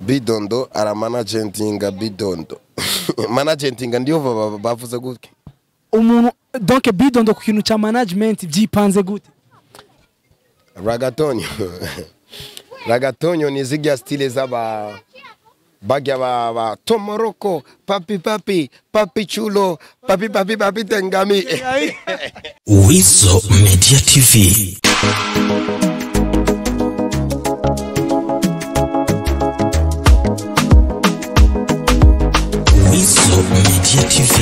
Bidondo ara managentinga Bidondo. Managentinga ndiyo bavuze gutya. Umuntu donc Bidondo ku kintu cha management byipanze gute? Ragatonyo ni zigya stile zaba bagya ba Tomoroko, papi chulo, papi tengami. Wizo Media TV. Wizo Media TV.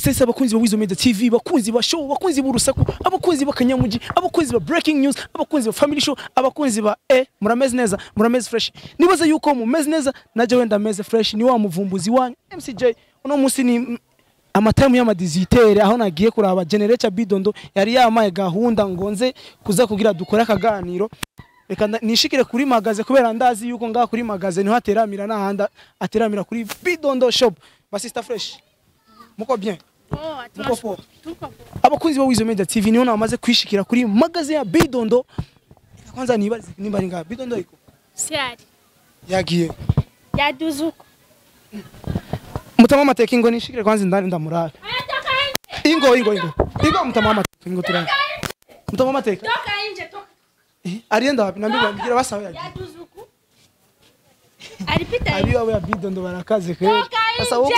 Yes, abakunzi ba Wizo Media TV, bakunzi ba show, bakunzi b'urusaku, abakunzi b'akanyamugi, abakunzi ba breaking news, abakunzi ba family show, abakunzi ba murameze neza, murameze fresh. Nibaza yuko mumeze neza, naje wenda meze fresh, ni wa muvumbuzi wanyu MCJ. Uno musi ni amatamu y'amadizitere aho nagiye kuraba generator Bidondo yari yamaye gahunda ngonze kuza kugira dukora akaganiro. Reka nishikire kuri magaze kubera ndazi yuko ngaha kuri magaze niho ateramira n'ahanda ateramira kuri Bidondo shop. Basista fresh. Muko bien? Muko fort. Abakunzi ba Wizo Media TV niho namaze kwishikira kuri magaze ya Bidondo. Kwanza nibaze nimba ringa Bidondo iko. Siari. Yagiye. Yaduzuko. Mutama amateka ingo nishikire kwanza ndari ndamurara. Ingo mutama amateka ingo turara. Mutama amateka. Toka nje toka. Arienda wapi nambira mbira basaho yagiye. Yaduzuko. Alipita. Abi wawe ya Bidondo barakaze kweli. Sasa wowe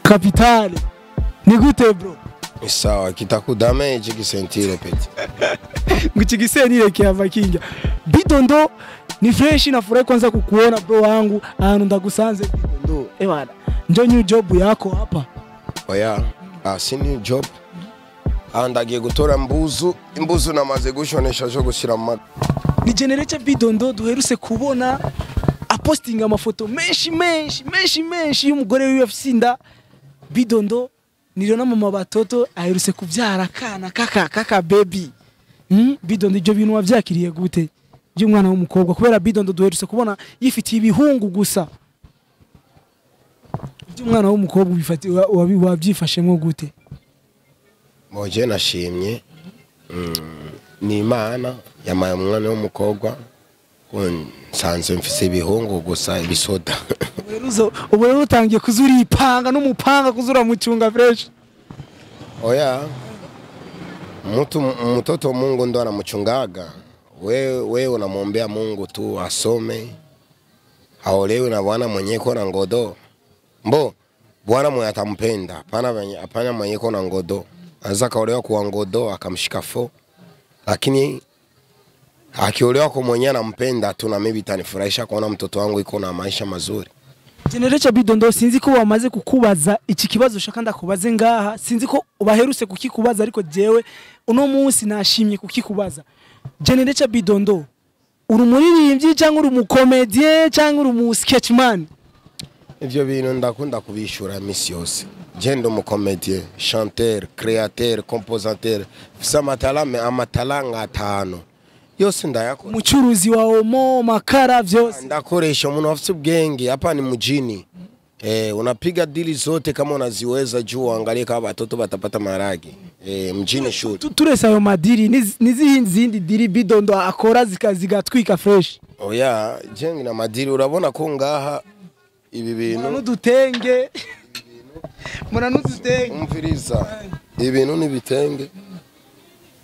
kapitali. Ni gute bro? Sawa kitakudamage gisentire peti. Nguchigisenire kiava kinja. Bidondo ni fresh na furahi kwanza kukuona bro wangu. Ahantu ndagusanze Bidondo. Bana. Njo new job yako hapa. Oya, si new job. Ndagiye gutora imbuzu namaze gushonesha cyo gushira mu ni generator Bidondo duheruse kubona aposting amafoto menshi y'umugore wiwe afsinda Bidondo niriona mama batoto aheruse kubyara kana kaka baby. Bidondo ibyo bintu wavyakiriye gute by'umwana w'umukobwa kubera Bidondo duheruse kubona yifitiye ibihungu gusa by'umwana w'umukobwa bifati wabyifashemo gute? Moje nashimye ni Imana yamaye umwana w'umukobwa sanze mfise ibihungu gusa ibisoda. Ubu rero utangiye kuzura ipanga n'umupanga kuzura mucunga fresh. Oya mtoto Mungu ndo anamchungaga. Wewe unamwombea Mungu tu asome aolewe na bwana mwenye kona ngodo. Bwana mwenye atampenda hapana mwenye kona ngodo. Anaweza kaolewa kwa ngodo akamshika fo, lakini akiolewa kwa mwenye anampenda tu na mimi itanifurahisha kuona mtoto wangu iko na maisha mazuri. Generator Bidondo sinzi ko wamaze kukubaza iki kibazo shaka ndakubaze ngaha, sinzi ko ubaheruse kukikubaza ariko jewe uno munsi nashimye kukikubaza. Generator Bidondo uri umuririmbyi cyangwa uri umukomedie cyangwa uri umu sketchman? Ivyo bintu ndakunda kubishura misi yose. Jendo mu comédien, chanteur, créateur, compositeur. Fisa amatala ngatano. Yose ndayakora. Umucuruzi wa omo, makara vyose. Ndakoresha umuntu afite ubwenge hapa ni mjini. Unapiga dili zote kama unaziweza juu angalie kama watoto watapata maragi. Mjini shoot. Turesa ayo madiri nizindi diri Bidondo akora zigatwika fresh. Oya, jengi na madiri urabona ko ngaha ibi bintu n'udutenge. Muna n'udutenge. Umviriza. Ibintu nibitenge.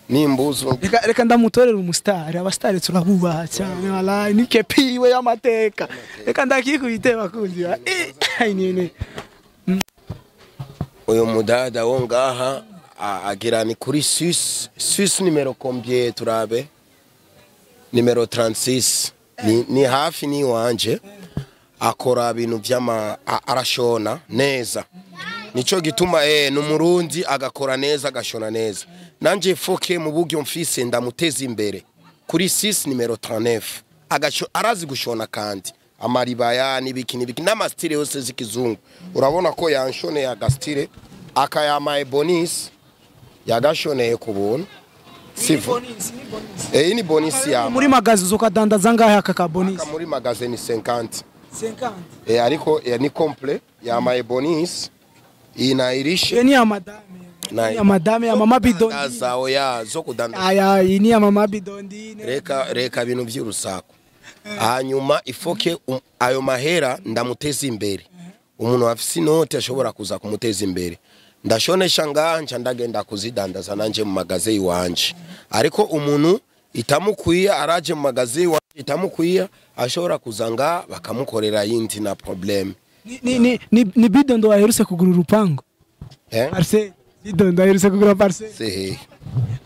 Nimbuzo. Reka ndamutorera umustar, abastari turabubaha cyane wallahi nikepiwe y'amateka. Reka ndakikubite bakunzi ba. Nene. Uyo mudada wo ngaha agira ni kuri Swiss numero combien turabe? Numero 36. Ni hafi ni wanje. Akora ibintu vyama arashona neza. Nico gituma n'umurundi agakora neza agashona neza. Nanje foke mu buryo mfise ndamuteza imbere. Kuri 6 numero 39. Arazi gushona kandi. Amaribaya nibiki n'amastire yose zikizungu. Urabona ko yanshone agastire akayamaye bonus yagashoneye kubuntu. Sivo. Ni bonus ya. Muri magazi uzokadandaza ngahe aka bonus? Muri magazi ni 50. 50. Ariko ni complet yamaye bonus. Inairisha. Ni ya madame. Ya madame ya mama Bidondo. Ndazaho ya zo kudandaza. Aya ni ya mama Bidondo. Reka bintu by'urusaku. Hanyuma ifoke ayo mahera ndamuteza imbere. Umuntu afise inote ashobora kuza kumuteza imbere. Ndashonesha nganje ndagenda kuzidandaza nanje mu magaze iwanje. Ariko umuntu itamukwiye araje mu magaze iwanje itamukwiye ashobora kuzanga bakamukorera yindi na problem. Ni Bidondo aherutse kugura urupango. Parcelle. Bidondo aherutse kugura parcelle. Sehe.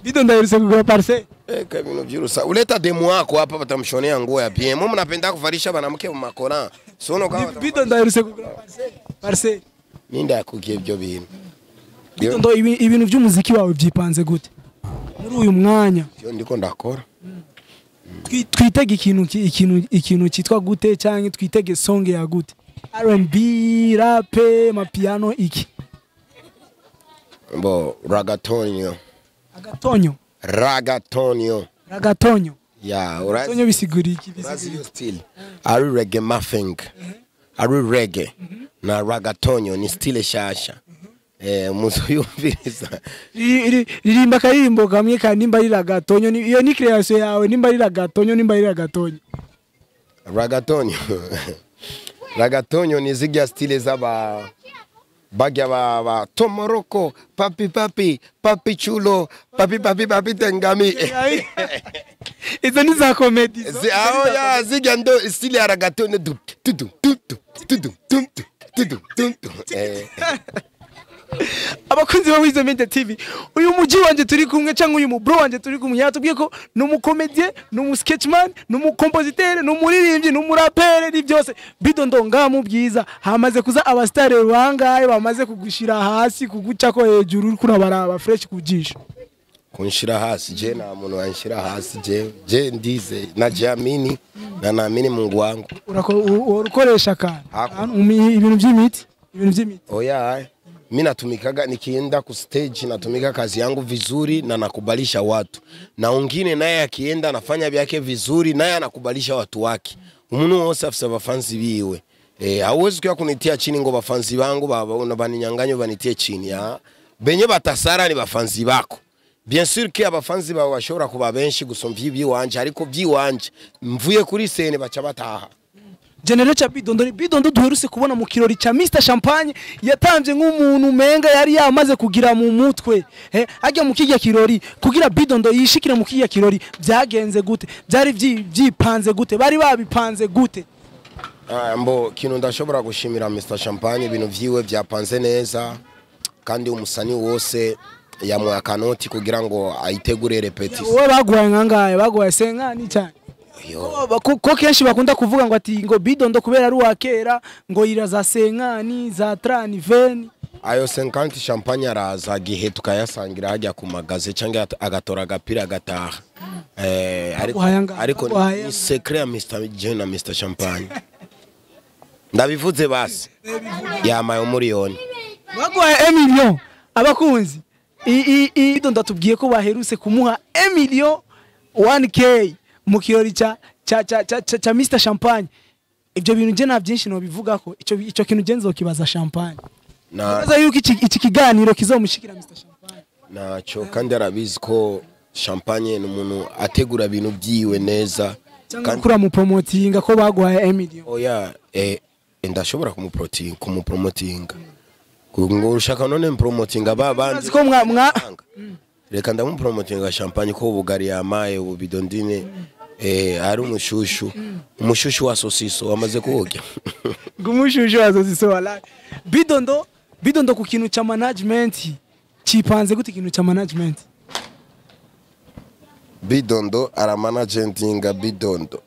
Bidondo aherutse kugura parcelle. Kabino byurusa. Uleta demu wako hapa batamshonea nguo ya bien. Mimi mnapenda kuvarisha banamke mu makora. Sono kama Bidondo aherutse kugura parcelle. Parcelle. Ninda yakugiye ibyo bintu. Bidondo ibintu by'umuziki wawe byipanze gute? Muri uyu mwanya. Yo ndiko ndakora. Twitege ikintu cyitwa gute cyangwa twitege song ya gute? R&B, rap, mapiano iki? Ragatonio. Ragatonio. Yeah, Ragatonio bisigura iki? Bisigura still. Ari reggae muffing. Ari reggae. Na ragatonio ni stile shasha. Muzuyumviriza. Ririmba karirimbo kamwe kandi nimba ari ragatonio iyo ni creation yawe nimba ari ragatonio. Ragatonio. Ragatonio ni zigya stile zaba bagya ba tomoroko papi chulo papi tengami. Izo ni za comedy. Ya zigya ndo stile ya ragatonio tudu. Abakunzi ba Wizo Media TV uyu muji wanje turi kumwe cyangwa uyu bro wanje turi kumwe yatubwiye ko n'umukomedie n'umusketchman n'umukompositeur n'umuririmbyi n'umurapere ni byose Bidondo ngamu byiza hamaze kuza abastare bangaye bamaze kugushira hasi kuguca ko hejuru kurabaraba fresh kujisha kunshira hasi je na muntu wanshira hasi je ndize na jamini na naamini Mungu wangu ukoresha kana ibintu by'imiti oya mimi natumikaga nikienda ku stage natumika kazi yangu vizuri na nakubalisha watu na wengine naye akienda anafanya vyake vizuri naye anakubalisha watu wake umuntu wose afisa bafanzi biwe hauwezi kwa kunitia chini ngo bafanzi bangu baninyanganye banitie chini ya benye batasara ni bafanzi bako bien sûr que abafanzi bawe bashobora kuba benshi gusomvya ibiwanje ariko byiwanje mvuye kuri scene baca bataha General cha Bidondo duherutse kubona mu kirori cha Mr Champagne yatamvye nk'umuntu menga yari yamaze kugira mu mutwe ajya mu kijya kirori kugira Bidondo yishikira mu kijya kirori byagenze gute byari byipanze gute bari babipanze gute mbo kintu ndashobora gushimira Mr Champagne ibintu vyiwe byapanze neza kandi umusani wose yamuha kanoti kugira ngo ayitegure repetition we bagwaye nkangaye bagwaye senkani cyane ko kenshi bakunda kuvuga ngo ati ngo Bidondo kubera ari wakera ngo iraza senkani za trani veni ayo 50 champagne araza gihe tukayasangira hajya ku magaze cyangwa agatora agapira agataha ariko ni secret ya Mr John na Mr Champagne ndabivuze basi yamaye umuriyoni baguhaye 1 million abakunzi Bidondo atubwiye ko baherutse kumuha 1 million 1k mu kirori cha Mr Champagne. Ibyo bintu je nta byinshi no bivuga ko ico kintu genzo kibaza Champagne. Naza yuko iki kiganiro kizomushikira Mr Champagne. Naco kandi arabizi ko Champagne ni umuntu ategura ibintu byiwe neza kandi kura mu promotinga ko baguhaye 1 million. Oya ndashobora kumupromotinga. Ngo ushaka none promotinga babandi ko mwa reka ndamupromotinga Champagne ko bugari yamaye ubu bidondine ari umushushu wa sosiso wamaze kuoga. Gumushushu wa sosiso wala. Bidondo ku kintu cha management kipanze gute kintu cha management? Bidondo ara managentinga Bidondo.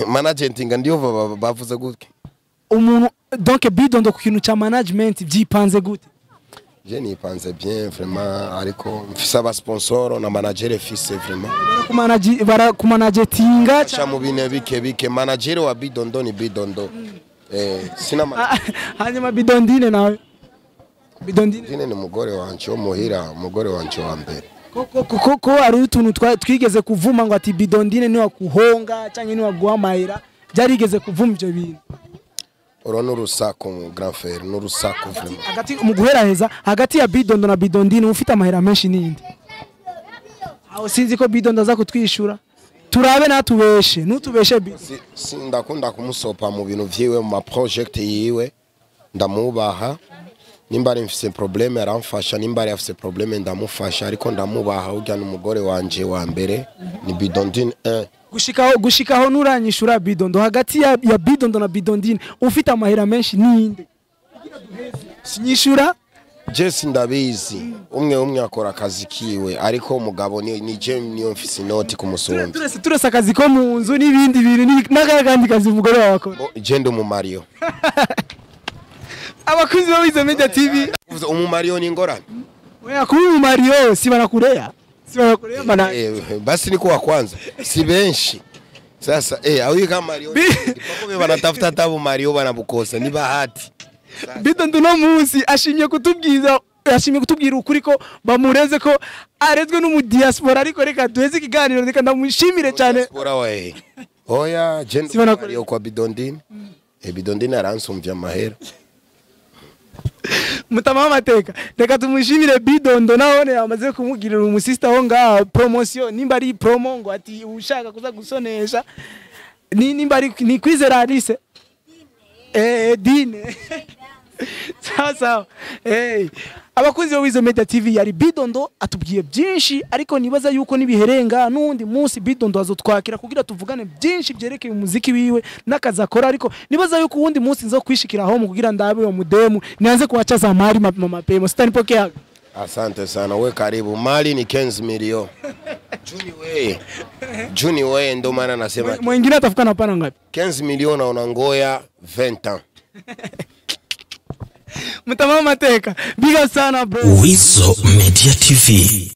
Managentinga ndio bavuze gute? Umuntu donc Bidondo ku kintu cha management byipanze gute? Je nipanze bien vraiment ariko mfise aba sponsor na manager fise vraiment. Bara kumanagetinga cha mu bine bike manager wa Bidondo ni Bidondo. Sina hanyuma bidondine nawe. Bidondine ni mugore wanje wo muhira, mugore wanje wa mbere. Ko ari utuntu twigeze kuvuma ngo ati bidondine ni wakuhonga cyangwa ni waguhamayira byarigeze kuvuma ibyo bintu. Oro n'urusaku grand frère n'urusaku vraiment. Hagati mu guheraheza hagati ya Bidondo na bidondine ufite amahera menshi nindi. Aho sinzi ko Bidondo aza kutwishura. Turabe natubeshe nutubeshe ndakunda kumusopa mu bintu vyiwe mu project yiwe ndamubaha nimba ari mfise problème aramfasha nimba ari afise problème ndamufasha ariko ndamubaha ujya n'umugore wanje wa mbere ni Bidondine 1 gushikaho nuranyishura Bidondo hagati ya Bidondo na bidondine ufite amahera menshi ninde sinyishura Jesse ndabizi umwe akora akazi kiwe ariko umugabo ni je niyo mfise inoti kumusumba turese akazi ko mu nzu n'ibindi bintu n'akandi kazi umugore wakora je ndo mu Mario abakunzi bawize Media TV umu Mario ni ngorane wewe kuba mu Mario si banakurea bana basi niko wa kwanza si benshi sasa au kama Mario ipako banatafuta tabu Mario banabukosa ni bahati Bidondo no munsi ashimye kutubwira ukuri ko bamureze ko arezwe n'umu diaspora ariko reka duheze ikiganiro reka ndamushimire cyane diaspora we oya jendo Mario kwa Bidondine Bidondine aransumvya amahera mutama amateka reka tumushimire Bidondo nahone yamaze kumugirira umusista ho nga promotion nimba ari promo ngo ati ushaka kuza gusonesha nimba ari ni kwizera Alice dine sasa abakunzi b'Wizo Media TV yari Bidondo atubwiye byinshi ariko nibaza yuko nibiherenga nundi munsi Bidondo azotwakira kugira tuvugane byinshi byerekeye umuziki wiwe nakaza akora ariko nibaza yuko wundi munsi nzo kwishikira aho mu kugira ndabe uwo mudemu nianze kuacha za mali mapema sitanipokea. Asante sana we karibu mali ni 15 million Juni we ndo maana nasema mwingine atafuka na pana ngapi 15 million na unangoya 20 ans mutama amateka biga sana bro. Wizo Media TV.